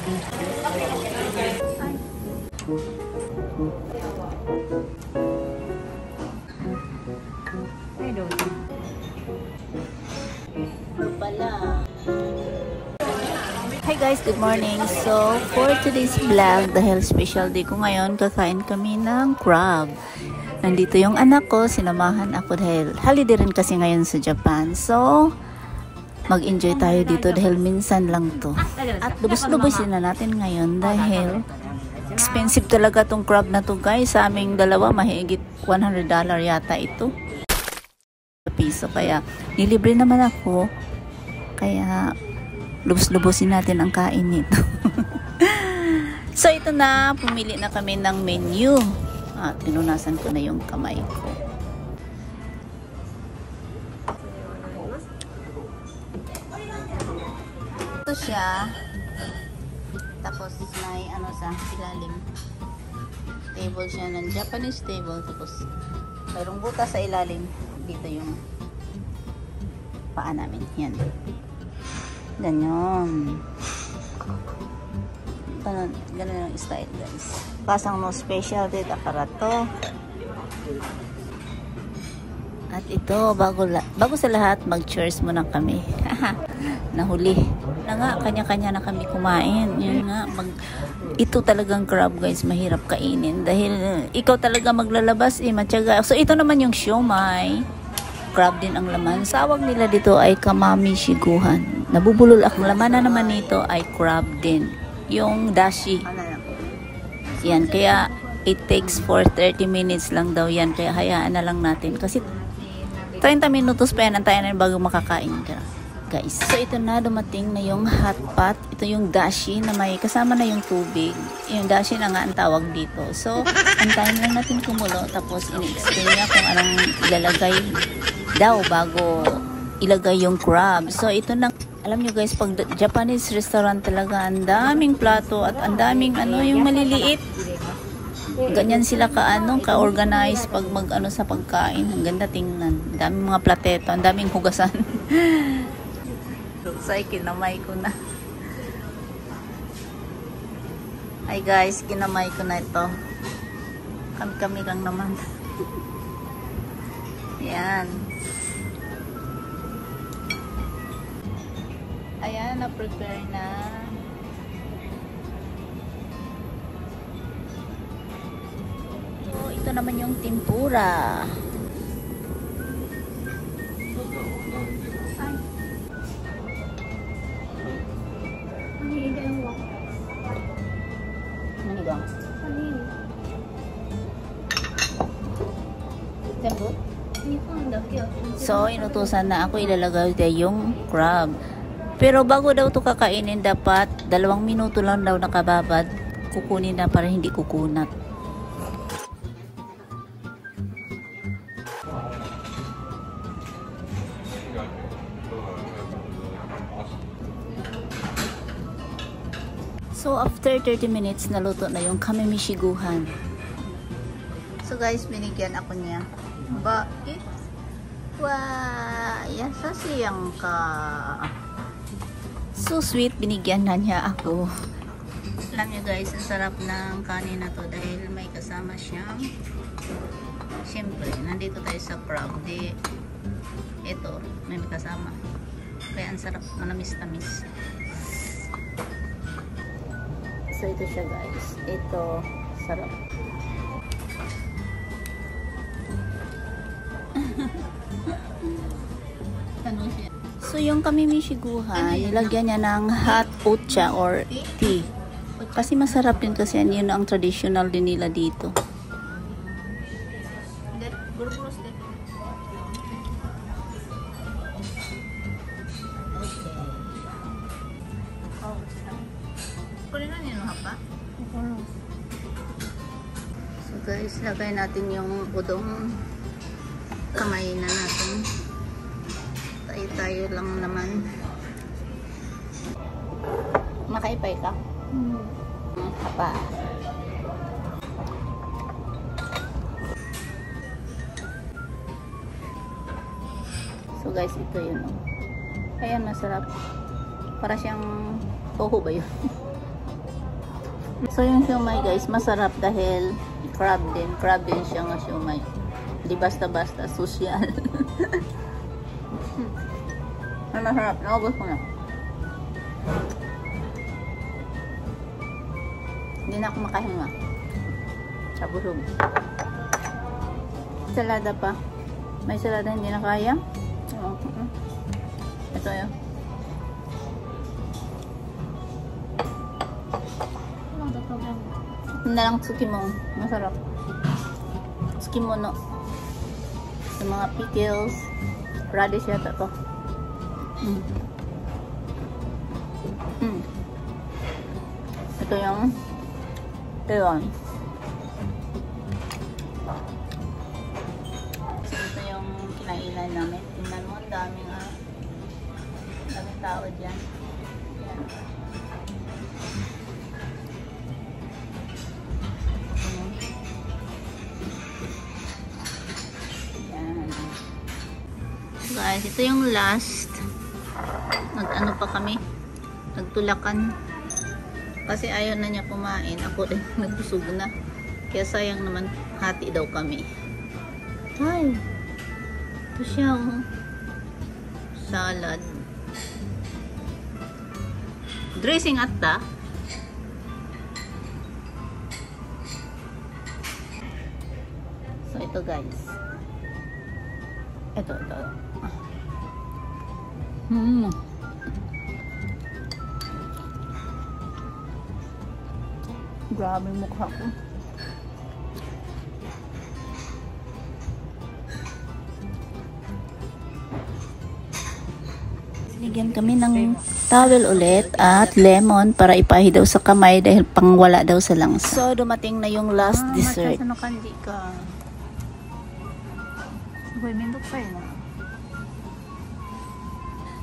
Hi guys, good morning. So, for today's vlog, dahil special day ko ngayon, kakain kami ng crab. Nandito yung anak ko, sinamahan ako dahil holiday rin kasi ngayon sa Japan. So, mag-enjoy tayo dito dahil minsan lang to. At lubos-lubosin na natin ngayon dahil expensive talaga tong crab na to guys. Sa aming dalawa, mahigit $100 yata ito. Piso, kaya nilibre naman ako. Kaya lubos-lubosin natin ang kain nito. So ito na, pumili na kami ng menu. At pinunasan ko na yung kamay ko. Ito siya. Tapos may ano sa ilalim. Table siya ng Japanese table. Tapos mayroong butas sa ilalim. Dito yung paa namin. Yan. Ganyan. Ganun yung style guys. Pasang no special dito aparato. At ito, bago sa lahat, mag-cheers muna kami. Nahuli. Na nga, kanya-kanya na kami kumain. Yun nga, ito talagang crab guys, mahirap kainin. Dahil ikaw talaga maglalabas matyaga. So ito naman yung siomai. Crab din ang laman. Sawag nila dito ay kamami shiguhan. Nabubulol ang laman na naman nito ay crab din. Yung dashi. Yan, kaya it takes for 30 minutes lang daw yan. Kaya hayaan na lang natin. Kasi 30 minutos pa yan. Antayan na bago makakain ka. Guys, so ito na, dumating na yung hot pot. Ito yung dashi na may kasama na yung tubig. Yung dashi na nga ang tawag dito. So, antayin lang natin kumulo. Tapos, ini-explain niya kung anong ilalagay daw bago ilagay yung crab. So, ito na. Alam nyo guys, pag Japanese restaurant talaga, ang daming plato at ang daming yung maliliit. Ganyan sila ka-organize pag mag sa pagkain. Ang ganda tingnan. Ang daming mga plateto, ang daming hugasan. So, kinamay ko na. Hi guys, kinamay ko na ito. Kami lang naman. Yan. Ayan, na-prepare na. So, ito naman yung tempura. So, inutusan na ako ilalagay yung crab. Pero bago daw to kakainin, dapat 2 minuto lang daw nakababad. Kukunin na para hindi kukunat. So, after 30 minutes, naluto na yung kamimi shiguhan. So, guys, binigyan ako niya. Bait. Wow! Yasasiyang ka. So sweet, binigyan na niya ako. Alam niyo guys, ang sarap ng kanin na to dahil may kasama siyang, siyempre, nandito tayo sa crab. Ito, may kasama. Kaya ang sarap, manamis-tamis. So ito siya guys. Ito, sarap. So yung kamimi shiguhan, nilagyan niya ng hot ocha or tea. Kasi masarap din kasi yun ang traditional din nila dito. So guys, lagay natin yung udong. Kamay na natin. Tayo lang naman. Makaipay ka? Hapa. So guys, ito yun. Ayan, masarap. Para siyang tohu ba yun? So yung siomai guys, masarap dahil crab din. Crab din siya nga siomai. Di basta-basta, social. Ay, masarap. Naubos ko na. Hindi na ako makahinga. Sa busog. Salada pa. May salada hindi na kaya. Ito yun. Na lang tsukimon. Masarap. Tsukimono. Sa mga pickles. Radish yata to. Ito yung yun. So ito yung kinainan namin. Tingnan mo, ang daming tao dyan. Yan. Guys, ito yung last. Nag-ano pa kami? Nagtulakan. Kasi ayaw na niya kumain. Ako din nagbusog na. Kaya sayang naman, hati daw kami. Ay! Ito siya, oh. Salad. Dressing atta. So, ito guys. Ito. Grabe yung mukha ko. Binigyan kami ng towel ulit at lemon para ipahi daw sa kamay dahil pangwala daw sa langsa. So, dumating na yung last dessert. Kandi ka.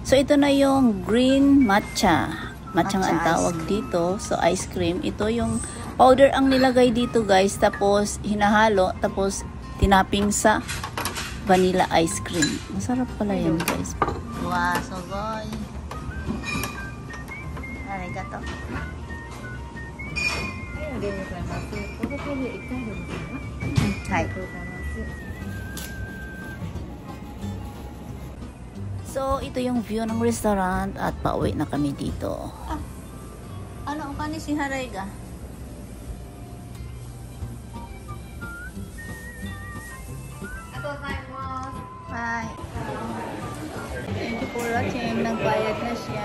So, ito na yung green matcha. Matcha ang tawag dito. So, ice cream. Ito yung powder ang nilagay dito guys. Tapos, hinahalo. Tapos, tinaping sa vanilla ice cream. Masarap pala yun guys. Wow, so boy. Arigato. Hi. So, ito yung view ng restaurant at pauwi na kami dito. Ano ang kanin si Harayga? Bye. Thank you for watching. Nagbayad na siya.